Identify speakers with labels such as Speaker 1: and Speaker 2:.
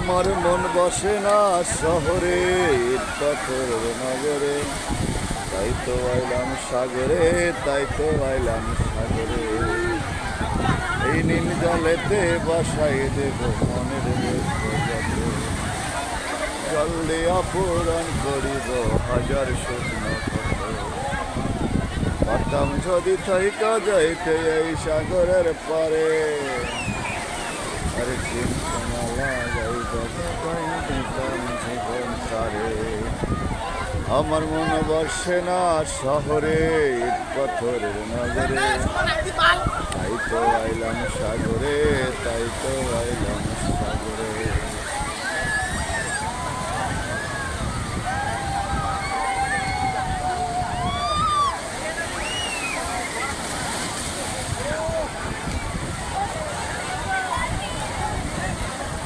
Speaker 1: আমার মন বসে না শহরে, ইট পাথর নগরে, তাই তো আইলাম সাগরে, তাই তো আইলাম সাগরে। এই নীল জলেতে বাসাই দেব মনের ব্যস্ত, জল দিয়া পূরণ করিব হাজার স্বপ্ন কত। পারতাম যদি থাইকা যাইতে এই সাগরের পারে, আরে চিন্তা না লাগাইব দিতাম জীবন তারে। আমার মন বসে না শহরে, ইট পাথরের নগরে, তাই তো আইলাম সাগরে, তাই তো আইলাম সাগরে।